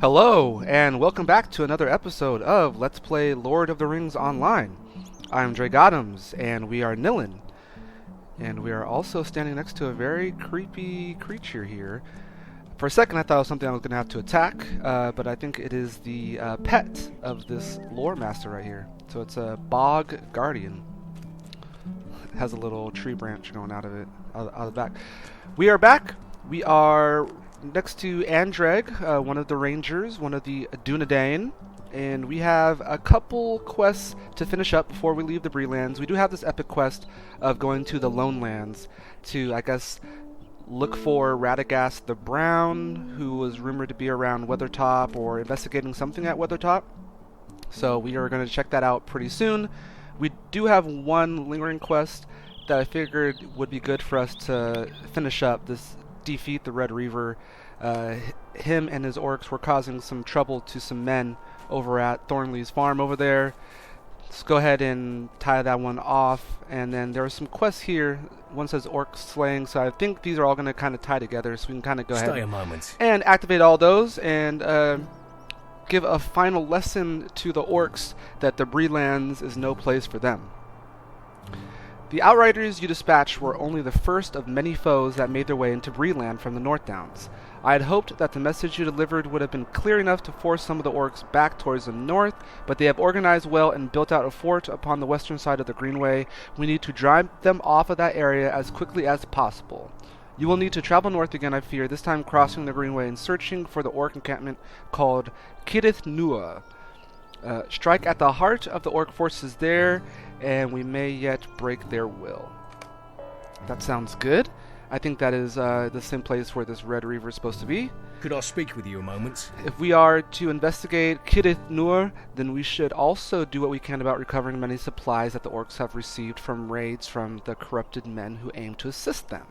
Hello, and welcome back to another episode of Let's Play Lord of the Rings Online. I'm Drake Adams, and we are Nilin. And we are also standing next to a very creepy creature here. For a second I thought it was something I was going to have to attack, but I think it is the pet of this lore master right here. So it's a bog guardian. It has a little tree branch going out of it, out of the back. We are back. We are next to Andreg, one of the rangers, one of the Dunedain, and we have a couple quests to finish up before we leave the Breelands. We do have this epic quest of going to the Lone Lands to, I guess, look for Radagast the Brown, who was rumored to be around Weathertop or investigating something at Weathertop. So we are going to check that out pretty soon. We do have one lingering quest that I figured would be good for us to finish up. This defeat the Red Reaver. Him and his orcs were causing some trouble to some men over at Thornley's farm over there. Let's go ahead and tie that one off. And then there are some quests here. One says orc slaying, so I think these are all going to kind of tie together, so we can kind of go ahead and activate all those and give a final lesson to the orcs that the Breelands is no place for them. The Outriders you dispatched were only the first of many foes that made their way into Breeland from the North Downs. I had hoped that the message you delivered would have been clear enough to force some of the orcs back towards the north, but they have organized well and built out a fort upon the western side of the Greenway. We need to drive them off of that area as quickly as possible. You will need to travel north again, I fear, this time crossing the Greenway and searching for the orc encampment called Kirith Nua. Strike at the heart of the orc forces there, and we may yet break their will. That sounds good. I think that is the same place where this Red Reaver is supposed to be. Could I speak with you a moment? If we are to investigate Kirith Nur, then we should also do what we can about recovering many supplies that the orcs have received from raids from the corrupted men who aim to assist them.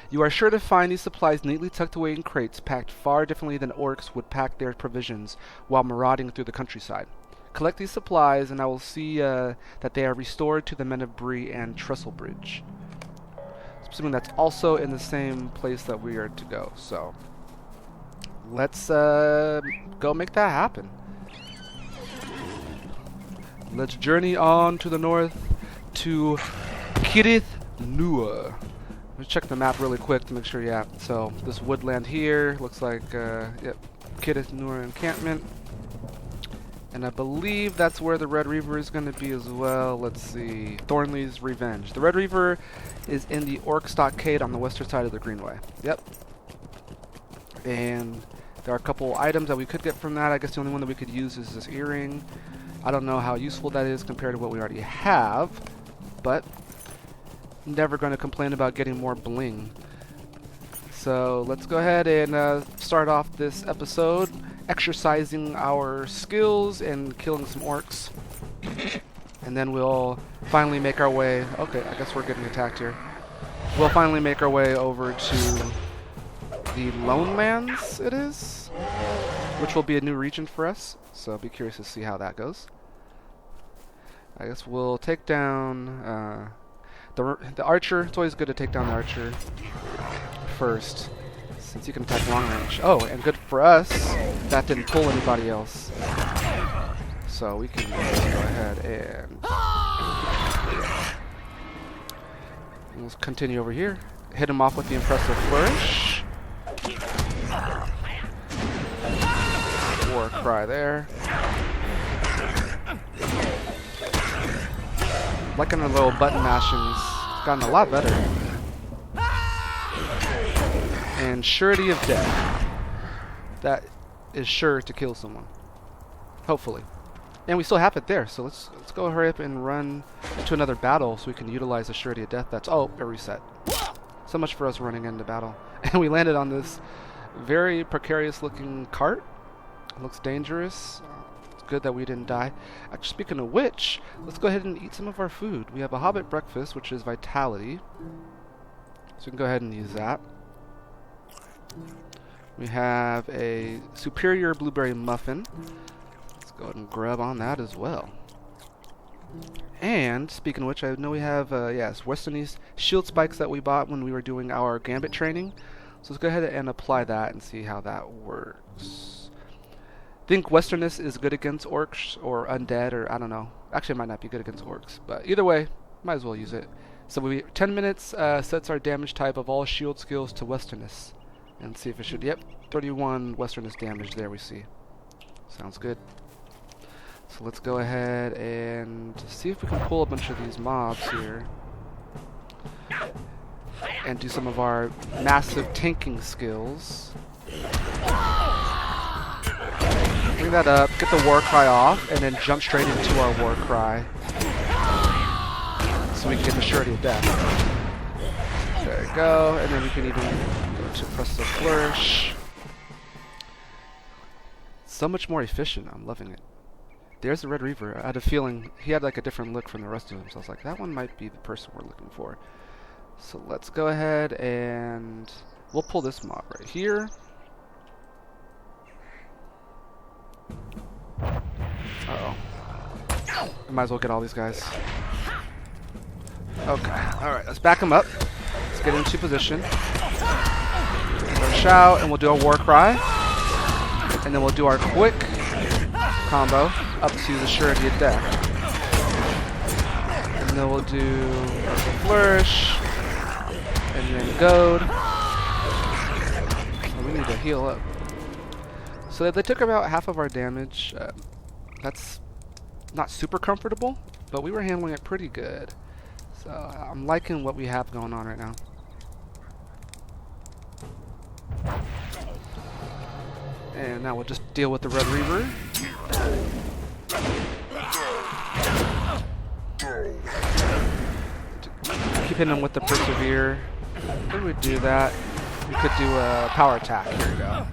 You are sure to find these supplies neatly tucked away in crates, packed far differently than orcs would pack their provisions while marauding through the countryside. Collect these supplies, and I will see that they are restored to the men of Bree and Trestlebridge. Assuming that's also in the same place that we are to go. So let's go make that happen. Let's journey on to the north to Kirith Nua. Let's check the map really quick to make sure. Yeah, so this woodland here looks like yep, Kirith Nua encampment. And I believe that's where the Red Reaver is going to be as well. Let's see. Thornley's Revenge. The Red Reaver is in the Orc Stockade on the western side of the Greenway. Yep. And there are a couple items that we could get from that. I guess the only one that we could use is this earring. I don't know how useful that is compared to what we already have, but never going to complain about getting more bling. So let's go ahead and start off this episode exercising our skills and killing some orcs. And then we'll finally make our way... Okay, I guess we're getting attacked here. We'll finally make our way over to the Lone Lands, it is, which will be a new region for us. So I'll be curious to see how that goes. I guess we'll take down the archer. It's always good to take down the archer first, since you can attack long range. Oh, and good for us, that didn't pull anybody else. So we can just go ahead and let's continue over here. Hit him off with the impressive flourish. War cry there. Liking our little button mashings. It's gotten a lot better. And surety of death. That is sure to kill someone. Hopefully. And we still have it there, so let's go hurry up and run to another battle so we can utilize the surety of death. That's a reset. So much for us running into battle. And we landed on this very precarious looking cart. It looks dangerous. It's good that we didn't die. Actually, speaking of which, let's go ahead and eat some of our food. We have a hobbit breakfast, which is vitality. So we can go ahead and use that. We have a superior blueberry muffin. Let's go ahead and grab on that as well. And speaking of which, I know we have yes, Western East shield spikes that we bought when we were doing our gambit training. So let's go ahead and apply that and see how that works. think Westernness is good against orcs or undead, or I don't know. Actually, it might not be good against orcs, but either way, might as well use it. So 10 minutes sets our damage type of all shield skills to Westernness. And see if it should, yep, 31 Westernness damage there we see. Sounds good. So let's go ahead and see if we can pull a bunch of these mobs here. And do some of our massive tanking skills. Bring that up, get the war cry off, and then jump straight into our war cry. So we can get the surety of death. There we go, and then we can even go to press the flourish. So much more efficient, I'm loving it. There's the Red Reaver. I had a feeling he had like a different look from the rest of them, so I was like, that one might be the person we're looking for. So let's go ahead and we'll pull this mob right here. Uh-oh. I might as well get all these guys. Okay, alright, let's back them up. Let's get into position. We'll shout, and we'll do our war cry. And then we'll do our quick combo up to the surety of death. And then we'll do our flourish. And then goad. Oh, we need to heal up. So they took about half of our damage. That's not super comfortable, but we were handling it pretty good. So I'm liking what we have going on right now. And now we'll just deal with the Red Reaver. Keep hitting him with the Persevere. If we do that, we could do a power attack. Here we go.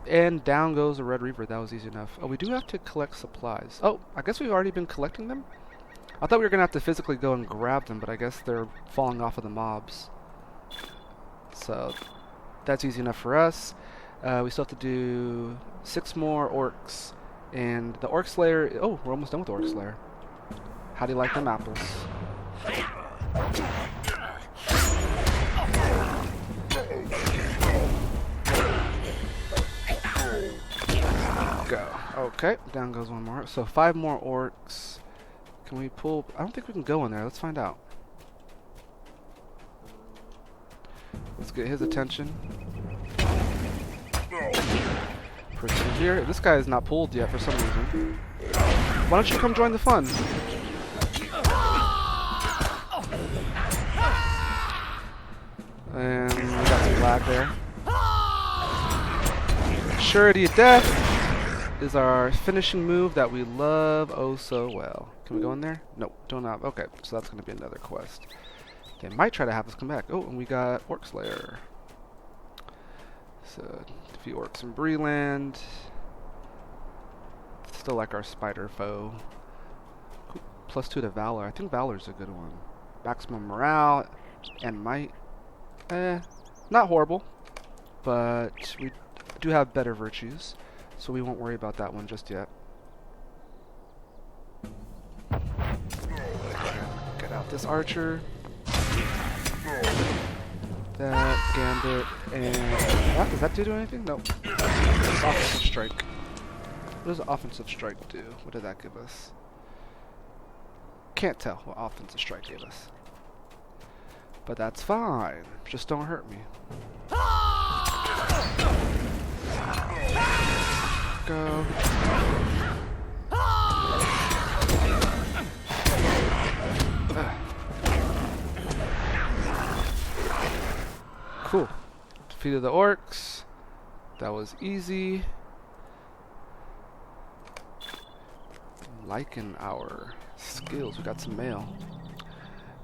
And down goes the Red Reaver. That was easy enough. Oh, we do have to collect supplies. Oh, I guess we've already been collecting them? I thought we were going to have to physically go and grab them, but I guess they're falling off of the mobs. So that's easy enough for us. We still have to do 6 more orcs. And the Orc Slayer... Oh, we're almost done with the Orc Slayer. How do you like them apples? Go. Okay, down goes one more. So 5 more orcs. Can we pull... I don't think we can go in there. Let's find out. Let's get his attention. Persevere. This guy is not pulled yet for some reason. Why don't you come join the fun? And we got some lag there. Surety of Death is our finishing move that we love oh so well. Can we go in there? Nope, don't have. Okay, so that's going to be another quest. They might try to have us come back. Oh, and we got Orc Slayer. So, a few orcs in Breeland. Still like our spider foe. +2 to Valor. I think Valor's a good one. Maximum morale and might. Not horrible, but we do have better virtues, so we won't worry about that one just yet. Get out this archer. That gambit, and does that do anything? Nope. Offensive strike. What does offensive strike do? What did that give us? Can't tell what offensive strike gave us. But that's fine. Just don't hurt me. Go. Cool. Defeated the orcs. That was easy. Liking our skills. We got some mail.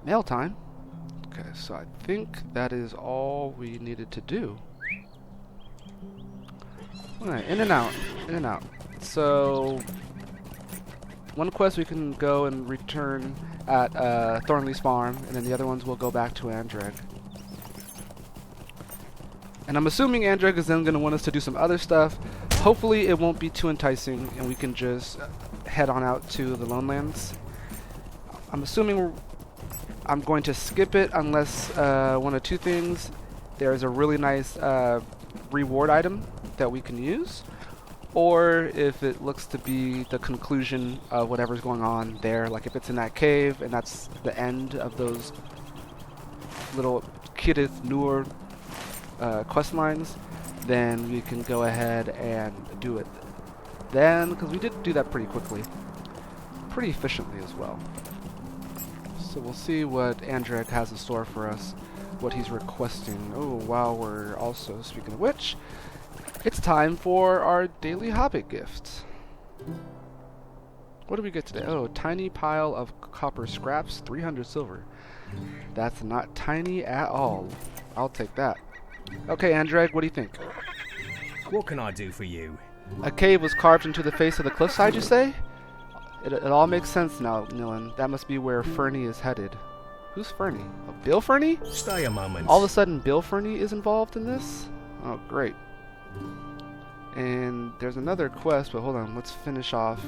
Mail time. Okay, so I think that is all we needed to do. Alright, in and out. In and out. So, one quest we can go and return at Thornley's farm, and then the other ones will go back to Andreg. And I'm assuming Andreg is then going to want us to do some other stuff. Hopefully it won't be too enticing, and we can just head on out to the Lonelands. I'm assuming I'm going to skip it unless one of two things. There's a really nice reward item that we can use, or if it looks to be the conclusion of whatever's going on there. Like if it's in that cave and that's the end of those little Kirith Nur quest lines, then we can go ahead and do it then, because we did do that pretty quickly, pretty efficiently as well. So we'll see what Andrek has in store for us, what he's requesting. Oh, while we're also, speaking of which, it's time for our daily Hobbit gift. What do we get today? Oh, tiny pile of copper scraps, 300 silver. That's not tiny at all. I'll take that. Okay, Andreg, what do you think? What can I do for you? A cave was carved into the face of the cliffside, you say? It all makes sense now, Nilan. That must be where Ferny is headed. Who's Ferny? Oh, Bill Ferny? Stay a moment. All of a sudden, Bill Ferny is involved in this? Oh, great. And there's another quest, but hold on, let's finish off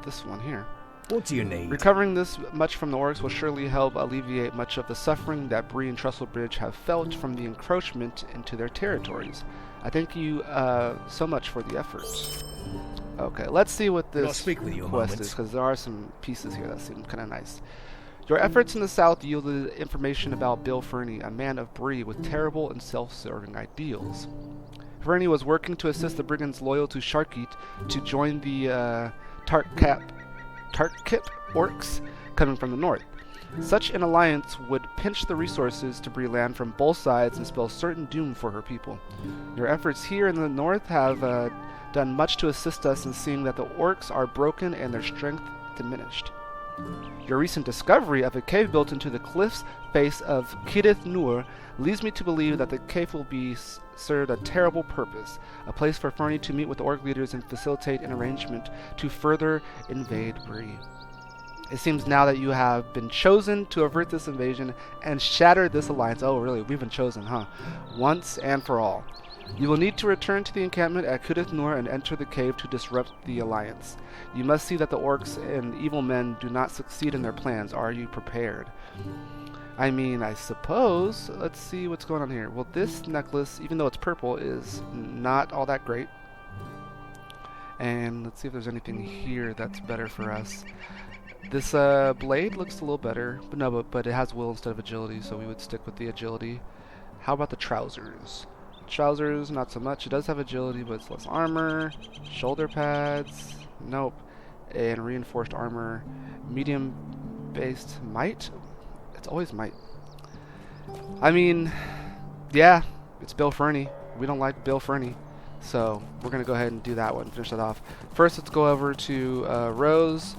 this one here. What do you need? Recovering this much from the orcs will surely help alleviate much of the suffering that Bree and Trestlebridge have felt from the encroachment into their territories. I thank you so much for the effort. Okay, let's see what this quest is, because there are some pieces here that seem kind of nice. Your efforts in the south yielded information about Bill Ferny, a man of Bree with terrible and self-serving ideals. Ferny was working to assist the brigands loyal to Sharkit to join the Tartkip orcs coming from the north. Such an alliance would pinch the resources to Bree land from both sides and spell certain doom for her people. Your efforts here in the north have done much to assist us in seeing that the orcs are broken and their strength diminished. Your recent discovery of a cave built into the cliff's face of Kirith Nur leads me to believe that the cave will be served a terrible purpose, a place for Ferny to meet with orc leaders and facilitate an arrangement to further invade Bree. It seems now that you have been chosen to avert this invasion and shatter this alliance. Oh, really? We've been chosen, huh? Once and for all. You will need to return to the encampment at Kirith Nur and enter the cave to disrupt the alliance. You must see that the orcs and evil men do not succeed in their plans. Are you prepared? I mean, I suppose. Let's see what's going on here. Well, this necklace, even though it's purple, is not all that great. And let's see if there's anything here that's better for us. This blade looks a little better, but it has will instead of agility, so we would stick with the agility. How about the trousers? Trousers, not so much. It does have agility, but it's less armor. Shoulder pads, nope. And reinforced armor. Medium-based might? It's always might. I mean, yeah, it's Bill Ferny. We don't like Bill Ferny, so we're going to go ahead and do that one, finish that off. First, let's go over to Rose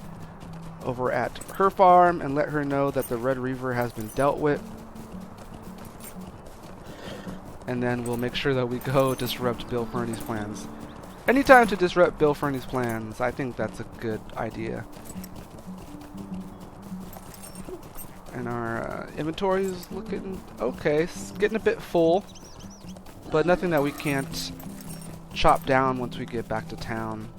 over at her farm and let her know that the Red Reaver has been dealt with. And then we'll make sure that we go disrupt Bill Ferny's plans. Anytime to disrupt Bill Ferny's plans, I think that's a good idea. And our inventory is looking okay. It's getting a bit full, but nothing that we can't chop down once we get back to town.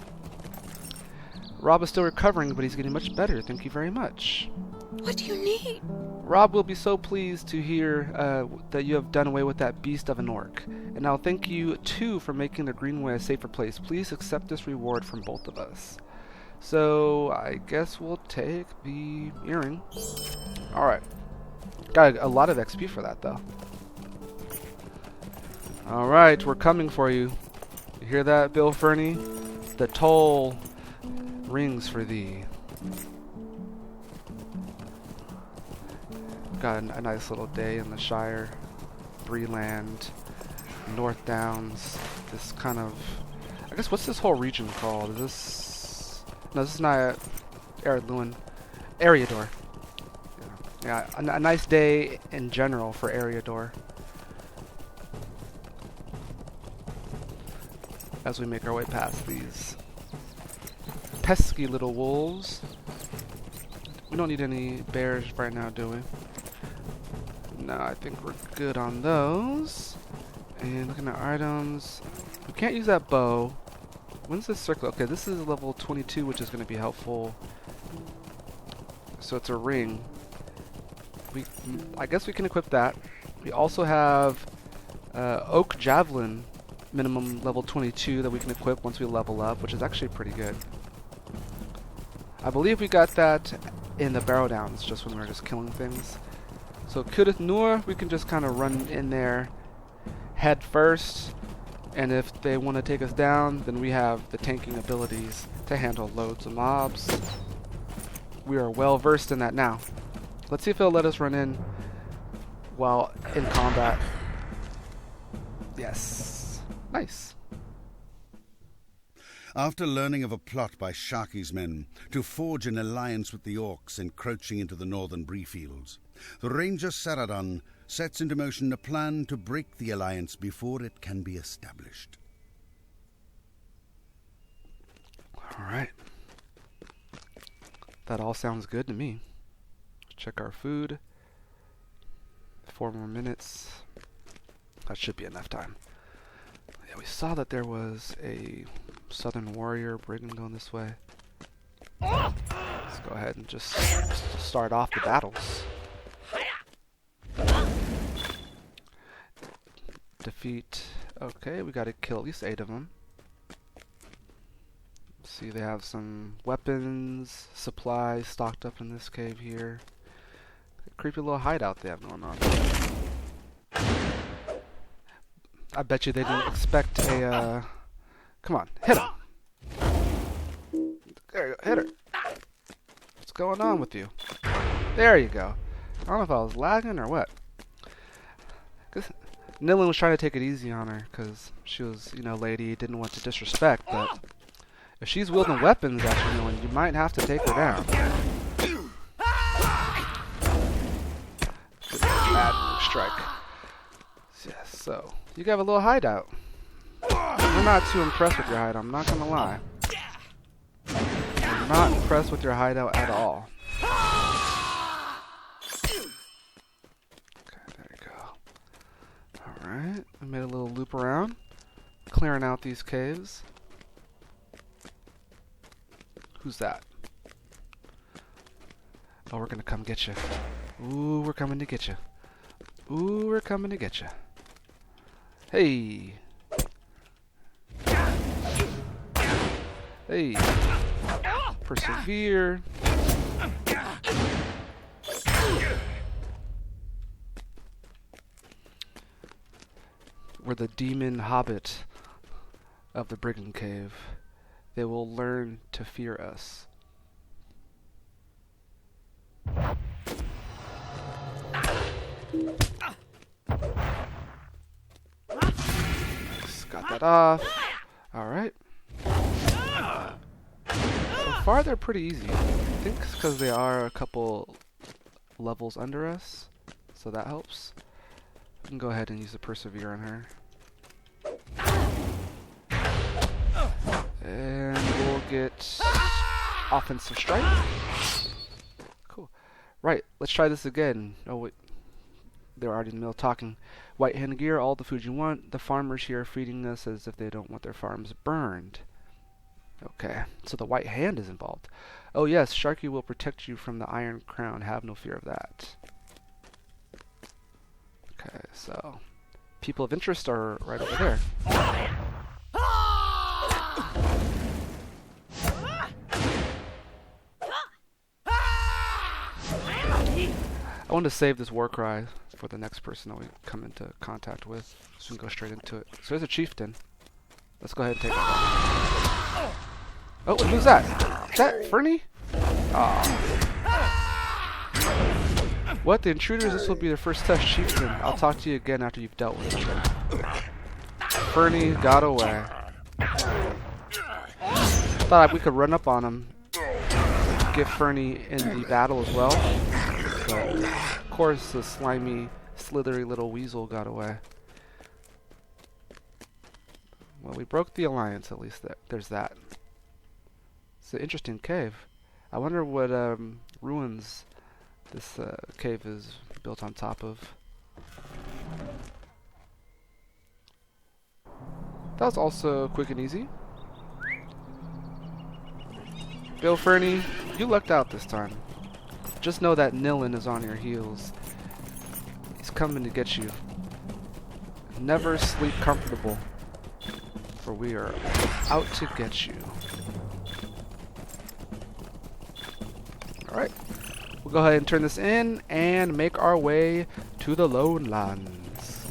Rob is still recovering, but he's getting much better. Thank you very much. What do you need? Rob will be so pleased to hear that you have done away with that beast of an orc. And I'll thank you, too, for making the Greenway a safer place. Please accept this reward from both of us. So, I guess we'll take the earring. Alright. Got a lot of XP for that, though. Alright, we're coming for you. You hear that, Bill Ferny? The toll rings for thee. Got a nice little day in the Shire. Breeland, North Downs, this kind of... I guess, what's this whole region called? Is this... No, this is not Eredluin. Eriador. Yeah, a nice day in general for Eriador. As we make our way past these pesky little wolves. We don't need any bears right now, do we? No, I think we're good on those. And looking at items, we can't use that bow. When's this circle? Okay, this is level 22, which is going to be helpful. So it's a ring. I guess we can equip that. We also have oak javelin minimum level 22 that we can equip once we level up, which is actually pretty good. I believe we got that in the barrow downs, just when we were just killing things. So Kudith Nur, we can just kind of run in there head first, and if they want to take us down, then we have the tanking abilities to handle loads of mobs. We are well versed in that now. Let's see if it'll let us run in while in combat. Yes. Nice. After learning of a plot by Sharky's men to forge an alliance with the Orcs encroaching into the northern Breefields, the Ranger Saradon sets into motion a plan to break the alliance before it can be established. Alright. That all sounds good to me. Check our food. 4 more minutes. That should be enough time. Yeah, we saw that there was a Southern Warrior brigand going this way. Let's go ahead and just start off the battles. Defeat. Okay, we gotta kill at least 8 of them. See, they have some weapons, supplies stocked up in this cave here. Creepy little hideout they have going on. I bet you they didn't expect a, come on, hit him! There you go, hit her! What's going on with you? There you go. I don't know if I was lagging or what. Nilin was trying to take it easy on her, because she was, you know, lady, didn't want to disrespect, but if she's wielding weapons at you, Nilin, you might have to take her down. Bad strike. Yes, so you have a little hideout. I'm not too impressed with your hideout, I'm not gonna lie. I'm not impressed with your hideout at all. Okay, there you go. Alright, I made a little loop around, clearing out these caves. Who's that? Oh, we're gonna come get you. Ooh, we're coming to get you. Ooh, we're coming to get you. Hey. Hey. Persevere. We're the demon hobbit of the Brigand Cave. They will learn to fear us. Got that off. Alright. So far they're pretty easy. I think it's because they are a couple levels under us. So that helps. We can go ahead and use the Persevere on her. And we'll get Offensive Strike. Cool. Right, let's try this again. Oh wait. They're already in the middle of talking. White hand gear, all the food you want. The farmers here are feeding us as if they don't want their farms burned. Okay, so the white hand is involved. Oh yes, Sharky will protect you from the Iron Crown. Have no fear of that. Okay, so people of interest are right over there. I want to save this war cry for the next person that we come into contact with, so we can go straight into it. So there's a chieftain. Let's go ahead and take it. Oh, who's that? Is that Ferny? Oh. What? The intruders? This will be their first test, chieftain. I'll talk to you again after you've dealt with them. Ferny got away. Thought we could run up on him, get Ferny in the battle as well. But of course, the slimy, slithery little weasel got away. Well, we broke the alliance, at least there's that. It's an interesting cave. I wonder what ruins this cave is built on top of. That was also quick and easy. Bill Ferny, you lucked out this time. Just know that Nilin is on your heels. He's coming to get you. Never sleep comfortable. for we are out to get you. Alright. We'll go ahead and turn this in and make our way to the lowlands.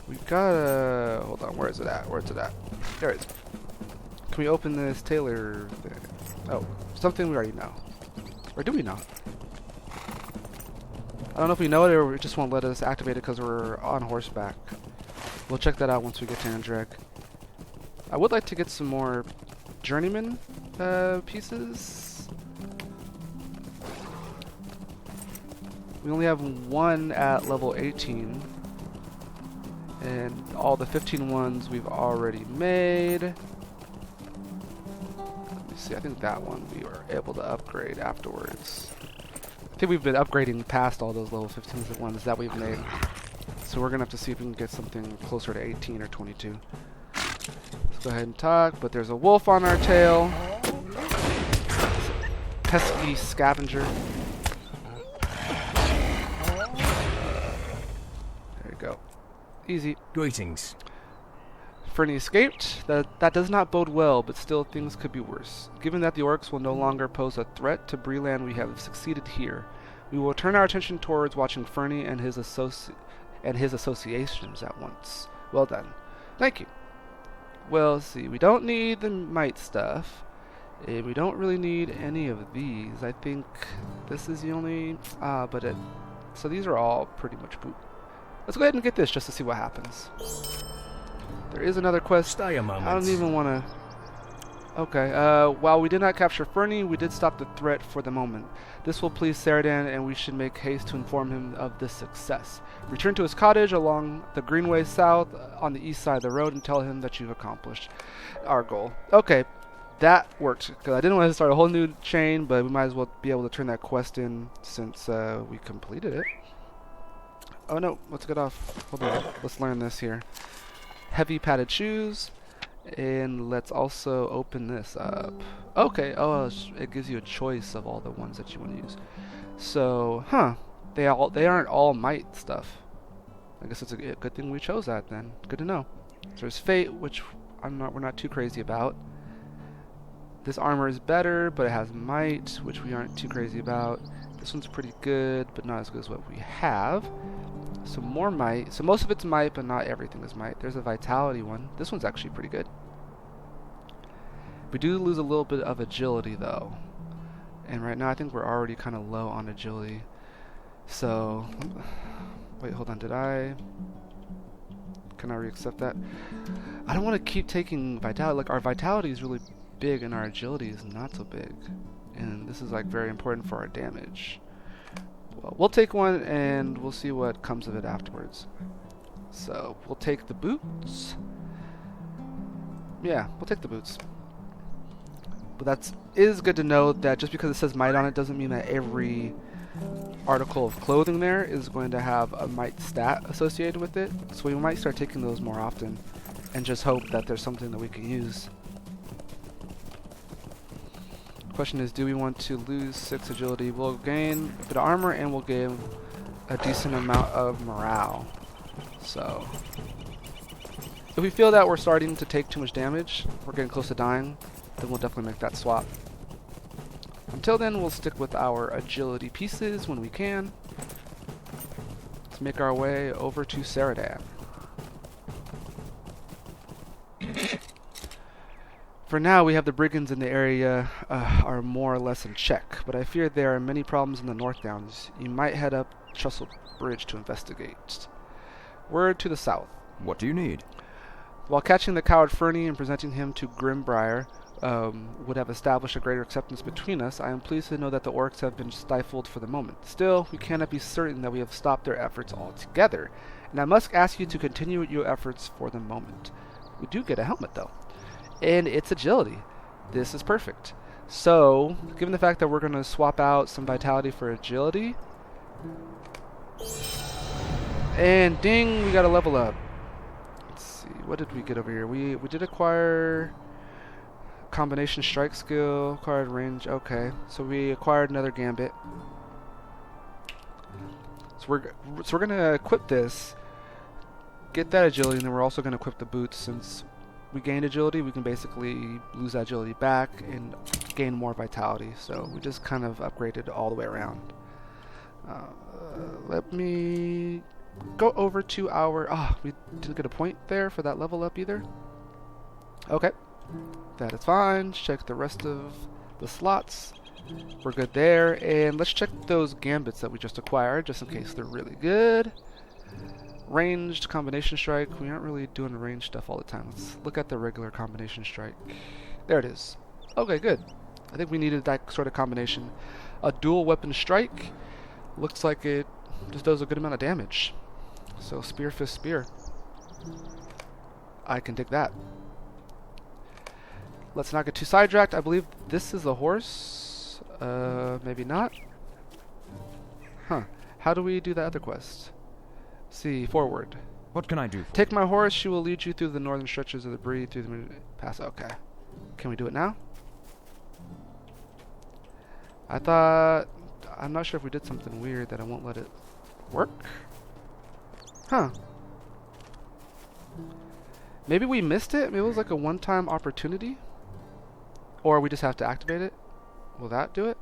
We gotta... Hold on, where is it at? Where is it at? There it is. Can we open this Taylor thing? Oh, something we already know. Or do we not? I don't know if we know it or it just won't let us activate it because we're on horseback. We'll check that out once we get to Andrek. I would like to get some more journeyman pieces. We only have one at level 18. And all the 15 ones we've already made. Let me see, I think that one we were able to upgrade afterwards. I think we've been upgrading past all those level 15 ones that we've made. So we're going to have to see if we can get something closer to 18 or 22. Let's go ahead and talk, but there's a wolf on our tail. Pesky scavenger. There you go. Easy. Greetings. Ferny escaped. That does not bode well, but still things could be worse. Given that the orcs will no longer pose a threat to Breland, we have succeeded here. We will turn our attention towards watching Ferny and his associations at once. Well done. Thank you. Well, see, we don't need the might stuff, and we don't really need any of these. I think this is the only... So these are all pretty much poop. Let's go ahead and get this just to see what happens. There is another quest. Stay a moment. I don't even want to... Okay, while we did not capture Ferny, we did stop the threat for the moment. This will please Saradan, and we should make haste to inform him of this success. Return to his cottage along the Greenway South on the east side of the road and tell him that you've accomplished our goal. Okay, that worked, because I didn't want to start a whole new chain, but we might as well be able to turn that quest in since we completed it. Oh no, let's get off. Hold on, let's learn this here. Heavy padded shoes. And let's also open this up. Okay, oh, it gives you a choice of all the ones that you want to use. So, they aren't all might stuff. I guess it's a good thing we chose that then. Good to know. So there's Fate, which we're not too crazy about. This armor is better, but it has might, which we aren't too crazy about. This one's pretty good, but not as good as what we have. So more might. So most of it's might, but not everything is might. There's a vitality one. This one's actually pretty good. We do lose a little bit of agility though. And right now I think we're already kind of low on agility. So, wait, hold on. Can I re-accept that? I don't want to keep taking vitality. Like, our vitality is really big and our agility is not so big. And this is like very important for our damage. Well, we'll take one and we'll see what comes of it afterwards. So we'll take the boots. Yeah, we'll take the boots. But that is good to know that just because it says might on it doesn't mean that every article of clothing there is going to have a might stat associated with it. So we might start taking those more often and just hope that there's something that we can use. Question is, do we want to lose 6 agility? We'll gain a bit of armor and we'll gain a decent amount of morale. So if we feel that we're starting to take too much damage, we're getting close to dying, then we'll definitely make that swap. Until then, we'll stick with our agility pieces when we can. Let's make our way over to Saradan. For now, we have the brigands in the area are more or less in check, but I fear there are many problems in the North Downs. You might head up Trussell Bridge to investigate. Word to the south. What do you need? While catching the coward Ferny and presenting him to Grimbriar would have established a greater acceptance between us, I am pleased to know that the orcs have been stifled for the moment. Still, we cannot be certain that we have stopped their efforts altogether, and I must ask you to continue your efforts for the moment. We do get a helmet, though. And it's agility. This is perfect. So, given the fact that we're going to swap out some vitality for agility, and ding, we got to level up. Let's see, what did we get over here? We did acquire combination strike skill, acquired range. Okay, so we acquired another gambit. So we're going to equip this. get that agility, and then we're also going to equip the boots. Since we gained agility, we can basically lose that agility back and gain more vitality. So we just kind of upgraded all the way around. Let me go over to our... we didn't get a point there for that level up either. Okay. That is fine. Check the rest of the slots. We're good there. And let's check those gambits that we just acquired, just in case they're really good. Ranged combination strike. We aren't really doing range stuff all the time. Let's look at the regular combination strike. There it is. Okay, good. I think we needed that sort of combination. A dual weapon strike. Looks like it just does a good amount of damage. So spear, fist, spear. I can dig that. Let's not get too sidetracked. I believe this is a horse. Maybe not. Huh. How do we do that other quest? See, forward. What can I do for Take my horse. She will lead you through the northern stretches of the breed, through the pass. Okay. Can we do it now? I'm not sure if we did something weird that I won't let it work. Huh. Maybe we missed it. Maybe it was like a one-time opportunity. Or we just have to activate it. Will that do it?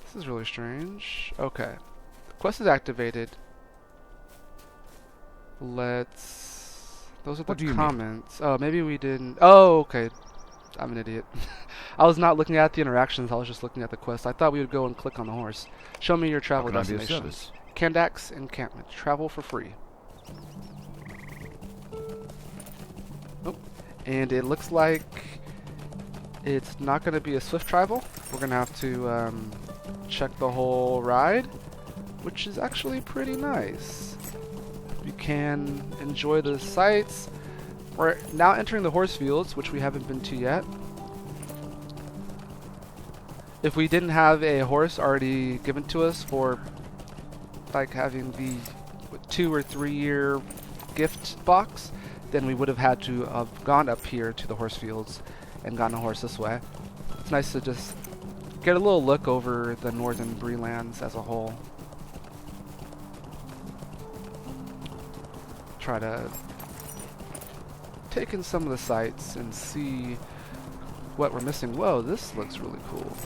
This is really strange. Okay. The quest is activated. Let's... Those are the comments. Oh, maybe we didn't... Oh, okay. I'm an idiot. I was not looking at the interactions. I was just looking at the quest. I thought we would go and click on the horse. Show me your travel destinations. Kandak's encampment. Travel for free. Nope. And it looks like it's not going to be a swift travel. We're going to have to check the whole ride, which is actually pretty nice. You can enjoy the sights. We're now entering the horse fields, which we haven't been to yet. If we didn't have a horse already given to us for like having the 2 or 3 year gift box, then we would have had to have gone up here to the horse fields and gotten a horse this way. It's nice to just get a little look over the northern Breelands as a whole. Try to take in some of the sights and see what we're missing. Whoa, this looks really cool.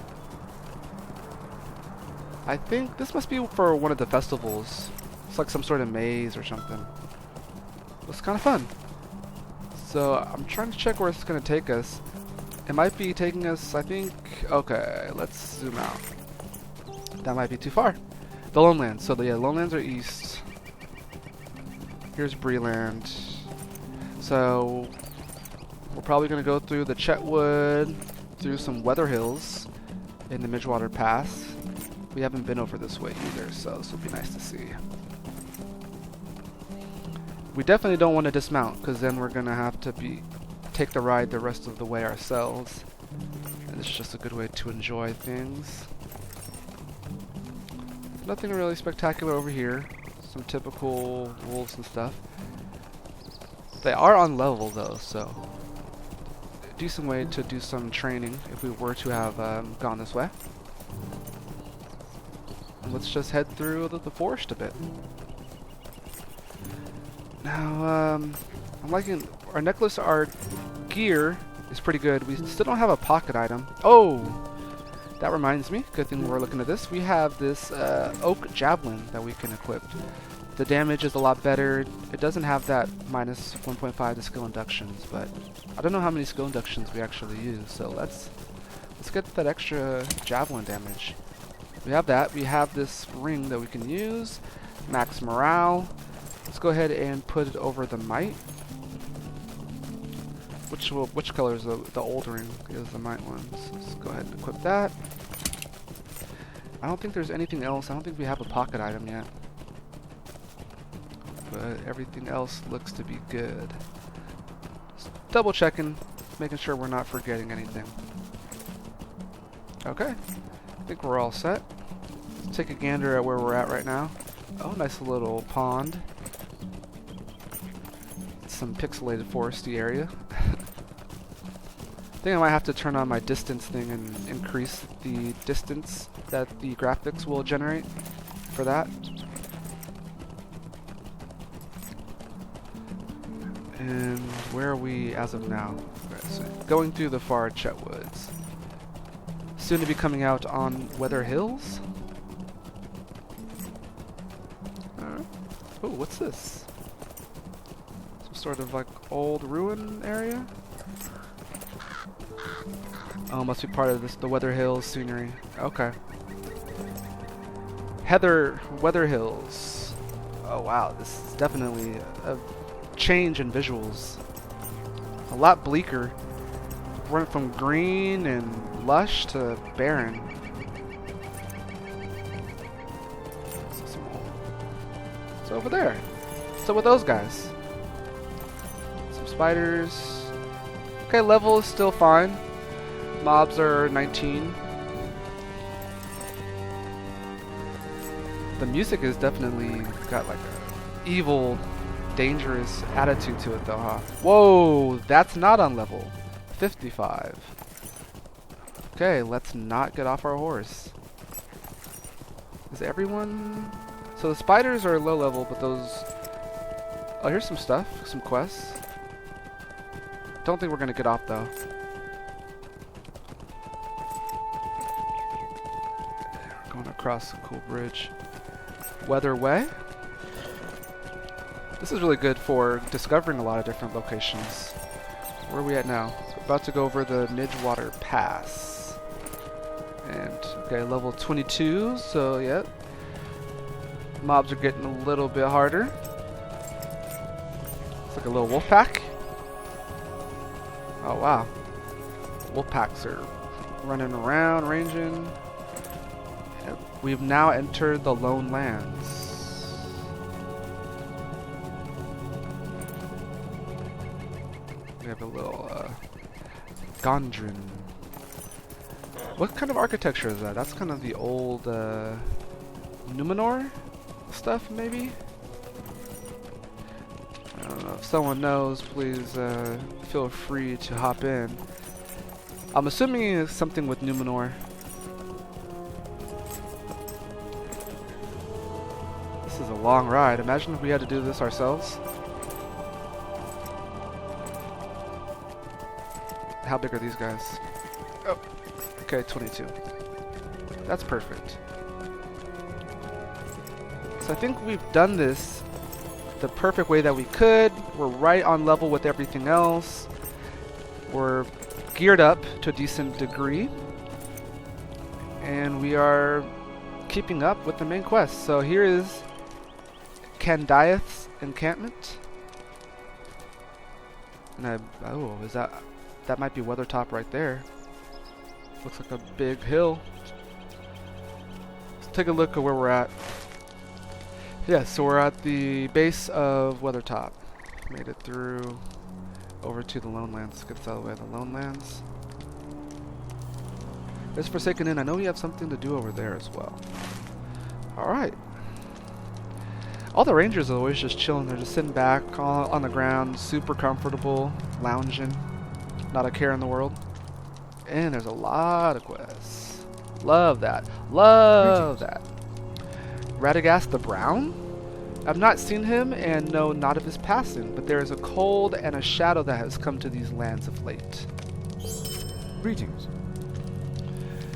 I think this must be for one of the festivals. It's like some sort of maze or something. It's kind of fun. So I'm trying to check where it's going to take us. It might be taking us, I think... Okay, let's zoom out. That might be too far. The Lonelands. So yeah, Lonelands are east. Here's Breeland. So we're probably going to go through the Chetwood, through some Weather Hills in the Midgewater Pass. We haven't been over this way either, so this will be nice to see. We definitely don't want to dismount, because then we're going to have to take the ride the rest of the way ourselves. And it's just a good way to enjoy things. Nothing really spectacular over here. Some typical wolves and stuff. They are on level though, so a decent way to do some training if we were to have gone this way. And let's just head through the forest a bit. Now, I'm liking our necklace. Our gear is pretty good. We still don't have a pocket item. Oh, that reminds me. Good thing we're looking at this. We have this oak javelin that we can equip. The damage is a lot better. It doesn't have that minus 1.5 to skill inductions, but I don't know how many skill inductions we actually use. So let's get that extra javelin damage. We have that. We have this ring that we can use. Max morale. Let's go ahead and put it over the might. Which color is the old ring? Is the might one. So let's go ahead and equip that. I don't think there's anything else. I don't think we have a pocket item yet. But everything else looks to be good. Just double checking, making sure we're not forgetting anything. Okay, I think we're all set. Let's take a gander at where we're at right now. Oh, nice little pond. Some pixelated foresty area. I think I might have to turn on my distance thing and increase the distance that the graphics will generate for that. And where are we as of now? Okay, so going through the far Chet Woods. Soon to be coming out on Weather Hills. Oh, what's this? Some sort of like old ruin area? Oh, must be part of this, the Weather Hills scenery. Okay. Weather Hills. Oh wow, this is definitely a change in visuals. A lot bleaker. Went from green and lush to barren. It's over there. So with those guys. Some spiders. Okay, level is still fine. Mobs are 19. The music is definitely got like a evil, dangerous attitude to it though, huh? Whoa, that's not on level 55. Okay, let's not get off our horse. Is everyone... So the spiders are low level, but those... Oh, here's some stuff, some quests. Don't think we're gonna get off though. Going across a cool bridge. Weather Way. This is really good for discovering a lot of different locations. Where are we at now? We're about to go over the Midgewater Pass. And, okay, level 22, so yeah. Mobs are getting a little bit harder. It's like a little wolf pack. Oh wow. Wolf packs are running around, ranging. We've now entered the Lone Lands. We have a little Gondrin. What kind of architecture is that? That's kind of the old Numenor stuff, maybe? I don't know. If someone knows, please feel free to hop in. I'm assuming it's something with Numenor. This is a long ride. Imagine if we had to do this ourselves. How big are these guys? Oh, okay, 22. That's perfect. So I think we've done this the perfect way that we could. We're right on level with everything else. We're geared up to a decent degree. And we are keeping up with the main quest. So here is Candiath's encampment. And is that might be Weathertop right there. Looks like a big hill. Let's take a look at where we're at. Yeah, so we're at the base of Weathertop. Made it through over to the Lone Lands. Let's get this out of the way. The Lone Lands. There's Forsaken Inn. I know we have something to do over there as well. Alright. All the rangers are always just chilling. They're just sitting back on the ground, super comfortable, lounging. Not a care in the world. And there's a lot of quests. Love that. Love that. Radagast the Brown? I've not seen him and know not of his passing, but there is a cold and a shadow that has come to these lands of late. Greetings.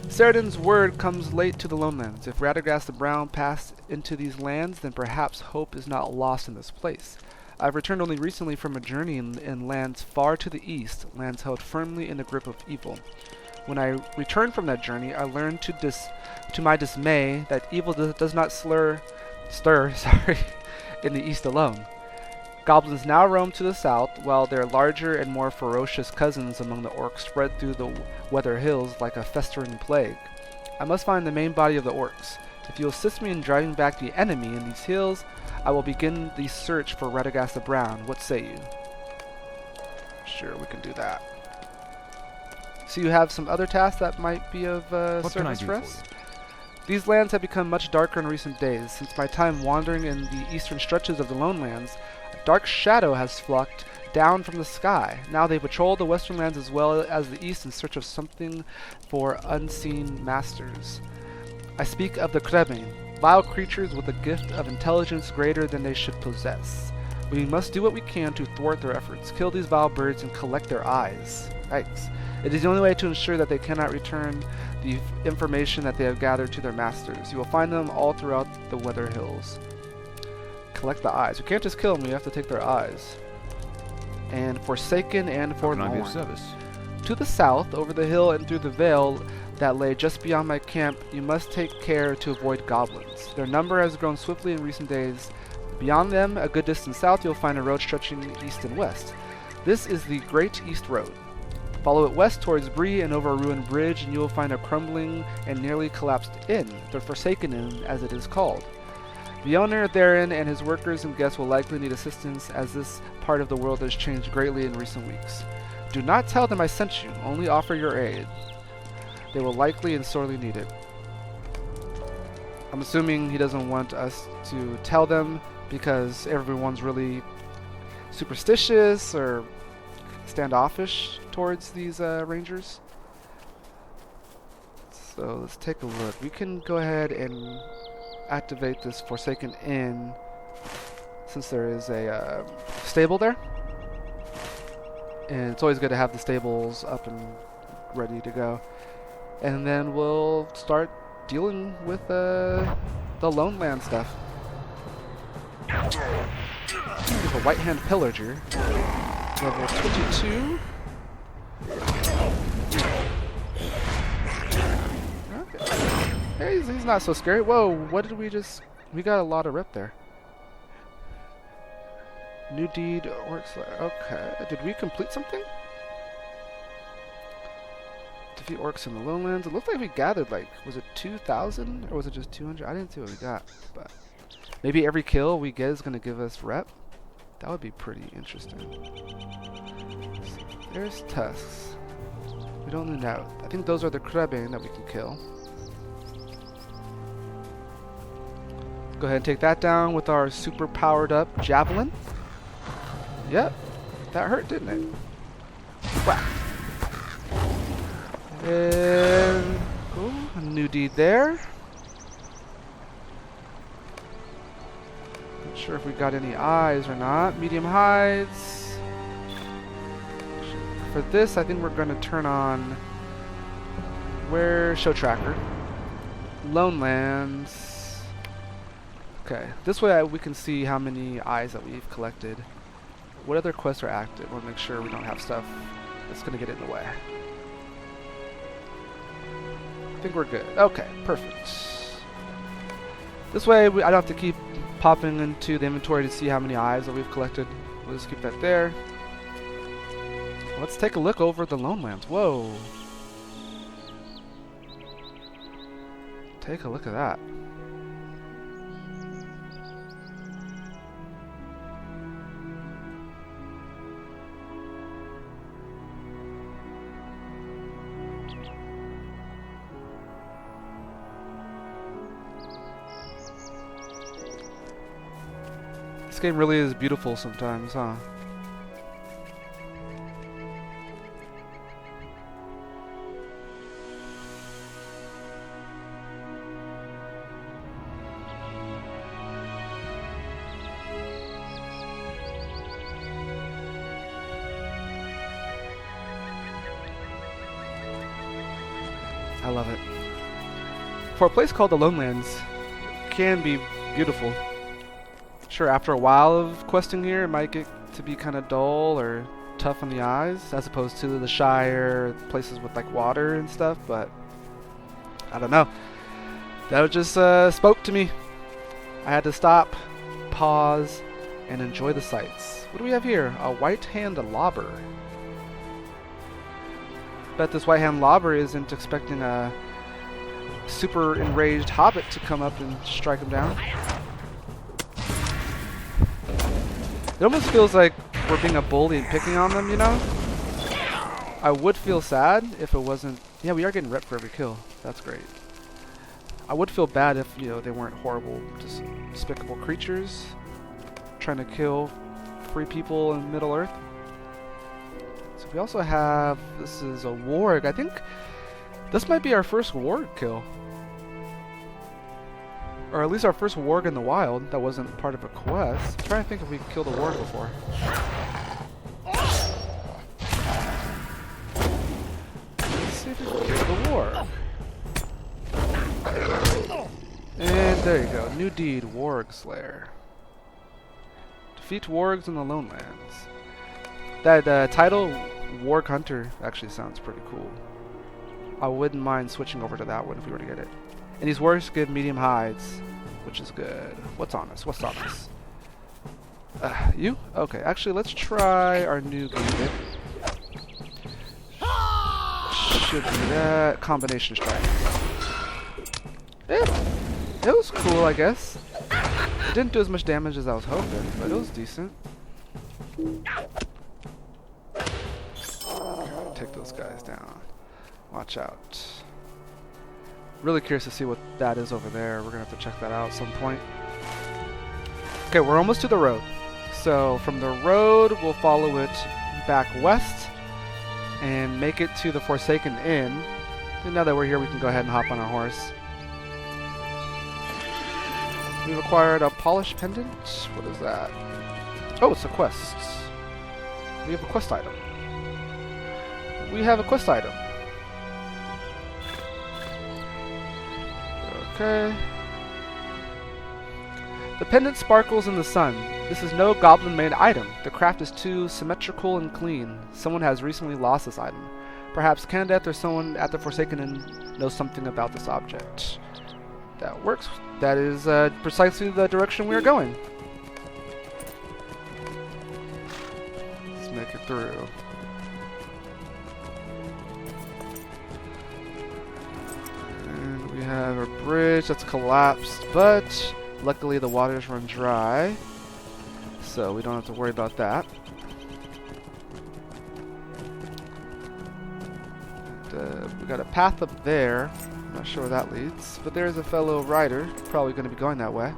Ceridan's word comes late to the Lone Lands. If Radagast the Brown passed into these lands, then perhaps hope is not lost in this place. I've returned only recently from a journey in lands far to the east, lands held firmly in the grip of evil. When I returned from that journey, I learned to my dismay that evil does not stir in the east alone. Goblins now roam to the south, while their larger and more ferocious cousins among the orcs spread through the Weather Hills like a festering plague. I must find the main body of the orcs. If you assist me in driving back the enemy in these hills, I will begin the search for Radagast the Brown. What say you? Sure, we can do that. So you have some other tasks that might be of service for us? These lands have become much darker in recent days. Since my time wandering in the eastern stretches of the Lone Lands, a dark shadow has flocked down from the sky. Now they patrol the western lands as well as the east in search of something for unseen masters. I speak of the Kremen, vile creatures with a gift of intelligence greater than they should possess. We must do what we can to thwart their efforts. Kill these vile birds and collect their eyes. Yikes. It is the only way to ensure that they cannot return the information that they have gathered to their masters. You will find them all throughout the Weather Hills. Collect the eyes. We can't just kill them, we have to take their eyes. And Forsaken and How can I be of Forlorn. service? To the south, over the hill and through the vale that lay just beyond my camp, you must take care to avoid goblins. Their number has grown swiftly in recent days. Beyond them, a good distance south, you'll find a road stretching east and west. This is the Great East Road. Follow it west towards Bree and over a ruined bridge, and you will find a crumbling and nearly collapsed inn, the Forsaken Inn, as it is called. The owner therein and his workers and guests will likely need assistance, as this part of the world has changed greatly in recent weeks. Do not tell them I sent you, only offer your aid. They will likely and sorely need it. I'm assuming he doesn't want us to tell them because everyone's really superstitious or standoffish towards these rangers. So let's take a look. We can go ahead and activate this Forsaken Inn since there is a stable there. And it's always good to have the stables up and ready to go. And then we'll start dealing with the Lone Land stuff. There's a White Hand Pillager. Level 22. Okay. Hey, he's not so scary. Whoa, what did we just... We got a lot of rep there. New deed works... Okay, did we complete something? Defeat orcs in the lowlands. It looked like we gathered, like, was it 2,000? Or was it just 200? I didn't see what we got, but... Maybe every kill we get is going to give us rep? That would be pretty interesting. So there's tusks. We don't know. I think those are the Krebane that we can kill. Go ahead and take that down with our super powered up javelin. Yep. That hurt, didn't it? Whack. And cool. A new deed there. Not sure if we got any eyes or not. Medium hides. For this, I think we're going to turn on show tracker. Lone Lands. Okay. This way we can see how many eyes that we've collected. What other quests are active? We'll make sure we don't have stuff that's going to get in the way. I think we're good. Okay, perfect. This way I don't have to keep popping into the inventory to see how many eyes that we've collected. We'll just keep that there. Let's take a look over the Lone Lands. Whoa. Take a look at that. This game really is beautiful sometimes, huh? I love it. For a place called the Lone Lands, it can be beautiful. Sure, after a while of questing here, it might get to be kind of dull or tough on the eyes, as opposed to the Shire, places with like water and stuff, but I don't know. That just spoke to me. I had to stop, pause, and enjoy the sights. What do we have here? A White Hand Lobber. Bet this White Hand Lobber isn't expecting a super enraged hobbit to come up and strike him down. It almost feels like we're being a bully and picking on them, you know? I would feel sad if it wasn't... Yeah, we are getting rep for every kill. That's great. I would feel bad if, you know, they weren't horrible, just despicable creatures trying to kill free people in Middle-earth. So we also have... This is a warg. I think this might be our first warg kill. Or at least our first warg in the wild that wasn't part of a quest. I'm trying to think if we killed a warg before. Let's see if we can kill the warg. And there you go. New deed, Warg Slayer. Defeat wargs in the Lone Lands. That title, Warg Hunter, actually sounds pretty cool. I wouldn't mind switching over to that one if we were to get it. And these wargs give medium hides, which is good. What's on us? What's on us? You? Okay, actually, let's try our new gambit. Should be that. Combination strike. It was cool, I guess. It didn't do as much damage as I was hoping, but it was decent. Take those guys down. Watch out. Really curious to see what that is over there. We're gonna have to check that out at some point. Okay, we're almost to the road. So from the road, we'll follow it back west and make it to the Forsaken Inn. And now that we're here, we can go ahead and hop on our horse. We've acquired a polished pendant. What is that? Oh, it's a quest. We have a quest item. We have a quest item. Okay. The pendant sparkles in the sun. This is no goblin-made item. The craft is too symmetrical and clean. Someone has recently lost this item. Perhaps Candeth or someone at the Forsaken Inn knows something about this object. That works. That is precisely the direction we are going. Let's make it through. And we have a bridge that's collapsed, but luckily the waters run dry, so we don't have to worry about that. And, we got a path up there. I'm not sure where that leads, but there's a fellow rider, probably going to be going that way.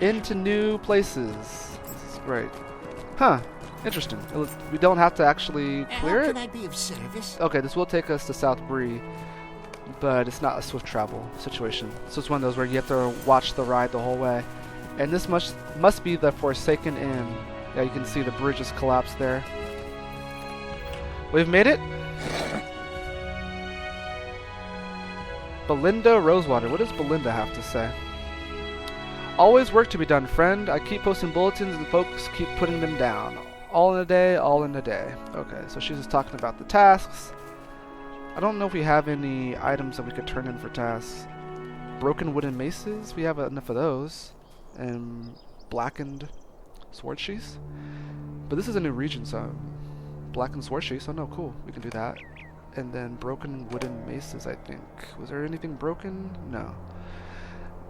Into new places. This is great. Huh. Interesting. We don't have to actually clear it? How can I be of service? Okay, this will take us to South Bree, but it's not a swift travel situation. So it's one of those where you have to watch the ride the whole way. And this must be the Forsaken Inn. Yeah, you can see the bridge is collapsed there. We've made it. Belinda Rosewater. What does Belinda have to say? Always work to be done, friend. I keep posting bulletins and folks keep putting them down. All in a day, all in a day. Okay, so she's just talking about the tasks. I don't know if we have any items that we could turn in for tasks. Broken wooden maces. We have enough of those. And blackened sword sheaths. But this is a new region, so blackened sword sheaths. Oh no, cool. We can do that. And then broken wooden maces, I think. Was there anything broken? No.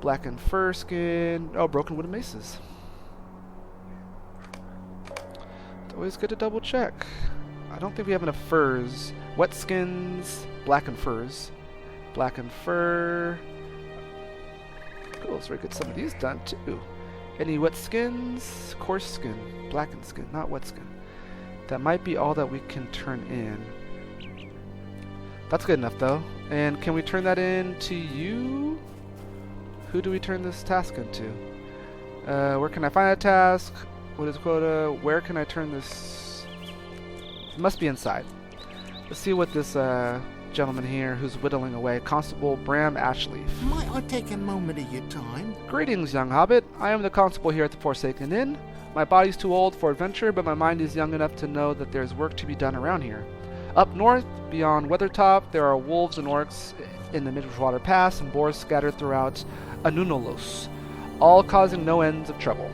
Blackened fur skin. Oh, broken wooden maces. It's always good to double check. I don't think we have enough furs. Wet skins, blackened furs. Blackened fur. Cool, so we get some of these done too. Any wet skins? Coarse skin. Blackened skin, not wet skin. That might be all that we can turn in. That's good enough though. And can we turn that in to you? Who do we turn this task into? Where can I find a task? What is quota? Where can I turn this? It must be inside. Let's see what this gentleman here who's whittling away. Constable Bram Ashleaf. Might I take a moment of your time? Greetings, young hobbit. I am the constable here at the Forsaken Inn. My body's too old for adventure, but my mind is young enough to know that there's work to be done around here. Up north, beyond Weathertop, there are wolves and orcs in the Midwater Pass and boars scattered throughout Anunolos, all causing no ends of trouble.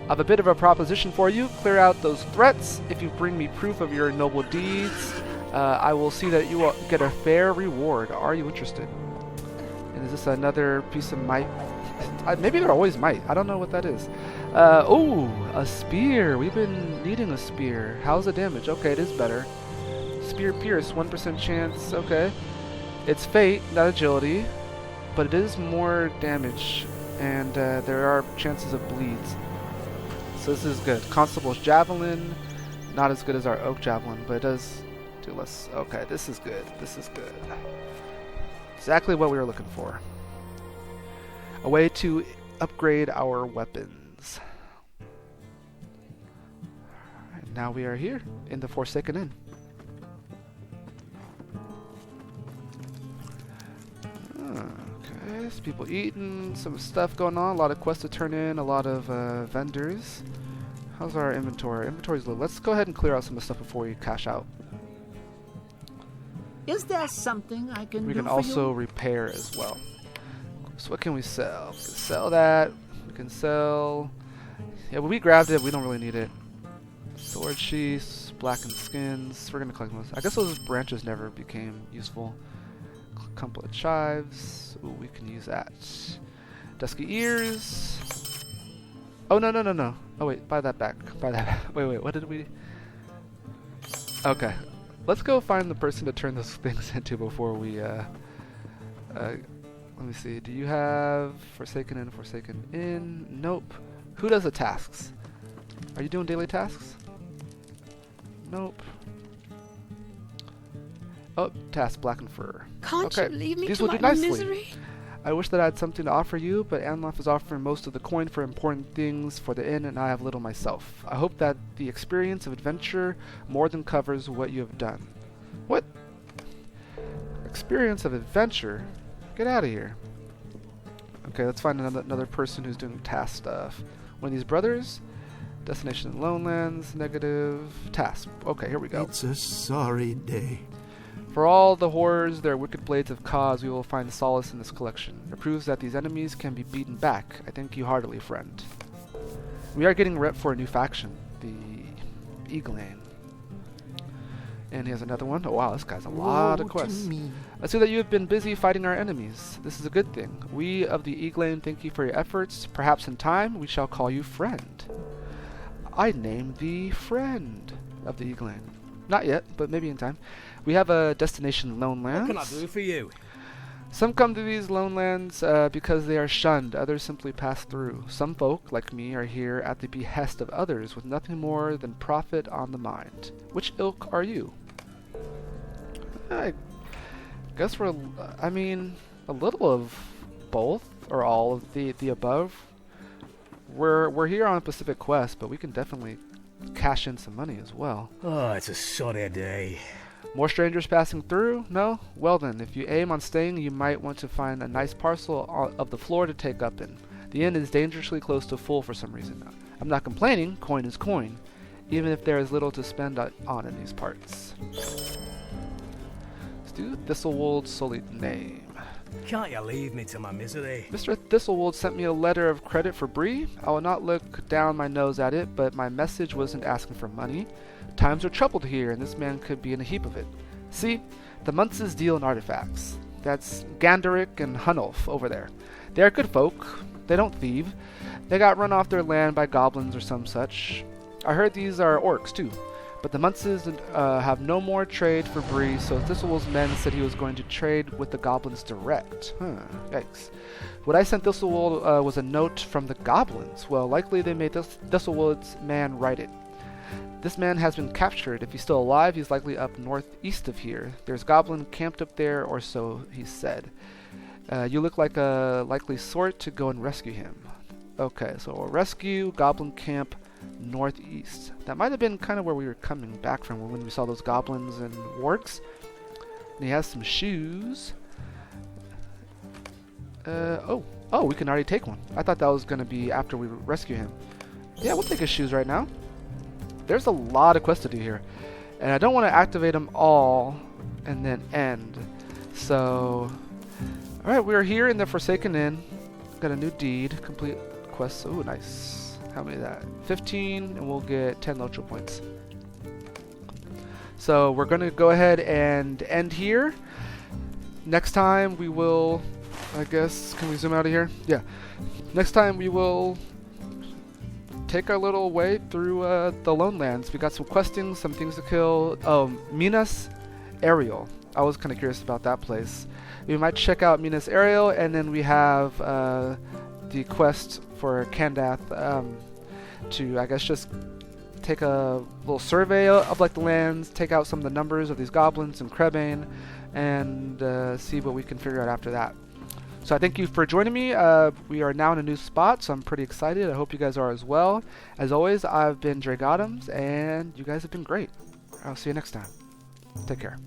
I've a bit of a proposition for you. Clear out those threats. If you bring me proof of your noble deeds, I will see that you will get a fair reward. Are you interested? And is this another piece of might? Maybe they're always might. I don't know what that is. Oh, a spear. We've been needing a spear. How's the damage? Okay, it is better. Spear pierce, 1% chance. Okay. It's fate, not agility, but it is more damage, and there are chances of bleeds. So this is good. Constable's javelin, not as good as our oak javelin, but it does do less. Okay, this is good. This is good. Exactly what we were looking for. A way to upgrade our weapons. And now we are here in the Forsaken Inn. Okay, there's people eating, some stuff going on, a lot of quests to turn in, a lot of vendors. How's our inventory? Inventory's low. Let's go ahead and clear out some of the stuff before we cash out. Is there something I can We do can for also you? repair as well. So what can we sell? We can sell that. We can sell... Yeah, but we grabbed it. We don't really need it. Sword sheaths, blackened skins. We're going to collect most. I guess those branches never became useful. Couple of chives. Ooh, we can use that. Dusky ears. Oh, no, no, no, no. Oh, wait. Buy that back. Buy that back. Wait. What did we... Okay. Let's go find the person to turn those things into before we, let me see. Do you have Forsaken Inn, Forsaken Inn? Nope. Who does the tasks? Are you doing daily tasks? Nope. Oh, task, blackened fur. Can't Okay, you leave me these to will do my nicely. misery? I wish that I had something to offer you, but Anloff is offering most of the coin for important things for the inn, and I have little myself. I hope that the experience of adventure more than covers what you have done. What? Experience of adventure? Get out of here. Okay, let's find another person who's doing task stuff. One of these brothers? Destination Lonelands, negative, task. Okay, here we go. It's a sorry day. For all the horrors their wicked blades have caused, we will find solace in this collection. It proves that these enemies can be beaten back. I thank you heartily, friend. We are getting rep for a new faction, the Eaglane. And he has another one. Oh wow, this guy's a lot of Woe to quests. me. I see that you have been busy fighting our enemies. This is a good thing. We of the Eaglane thank you for your efforts. Perhaps in time, we shall call you friend. I named thee friend of the Eaglane. Not yet, but maybe in time. We have a destination, Lonelands. What can I do for you? Some come to these Lonelands because they are shunned. Others simply pass through. Some folk, like me, are here at the behest of others with nothing more than profit on the mind. Which ilk are you? I guess we're, I mean, a little of both, or all of the above. We're here on a Pacific Quest, but we can definitely cash in some money as well. Oh, it's a sorry day. More strangers passing through? No? Well then, if you aim on staying, you might want to find a nice parcel of the floor to take up in. The inn is dangerously close to full for some reason. I'm not complaining, coin is coin, even if there is little to spend on in these parts. Let's do Thistlewold's solid name. Can't you leave me to my misery? Mr. Thistlewold sent me a letter of credit for Bree. I will not look down my nose at it, but my message wasn't asking for money. Times are troubled here, and this man could be in a heap of it. See, the Munces deal in artifacts. That's Ganderick and Hunulf over there. They are good folk. They don't thieve. They got run off their land by goblins or some such. I heard these are orcs, too. But the Munces have no more trade for Bree, so Thistlewold's men said he was going to trade with the goblins direct. Yikes. What I sent Thistlewold was a note from the goblins. Well, likely they made Thistlewold's man write it. This man has been captured. If he's still alive, he's likely up northeast of here. There's goblin camped up there, or so he said. You look like a likely sort to go and rescue him. Okay, so we'll rescue goblin camp northeast. That might have been kind of where we were coming back from when we saw those goblins and wargs. And he has some shoes. Oh, we can already take one. I thought that was going to be after we rescue him. Yeah, we'll take his shoes right now. There's a lot of quests to do here. And I don't want to activate them all and then end. So, alright, we're here in the Forsaken Inn. Got a new deed. Complete quest. Oh, nice. How many is that? 15, and we'll get 10 LOTRO points. So, we're going to go ahead and end here. Next time we will, I guess, can we zoom out of here? Yeah. Next time we will take our little way through the Lonelands. We got some questing, some things to kill. Oh, Minas Ariel. I was kind of curious about that place. We might check out Minas Ariel, and then we have the quest for Kandath to, I guess, just take a little survey of like the lands, take out some of the numbers of these goblins and Krebane, and see what we can figure out after that. So I thank you for joining me. We are now in a new spot, so I'm pretty excited. I hope you guys are as well. As always, I've been Drake Adams, and you guys have been great. I'll see you next time. Take care.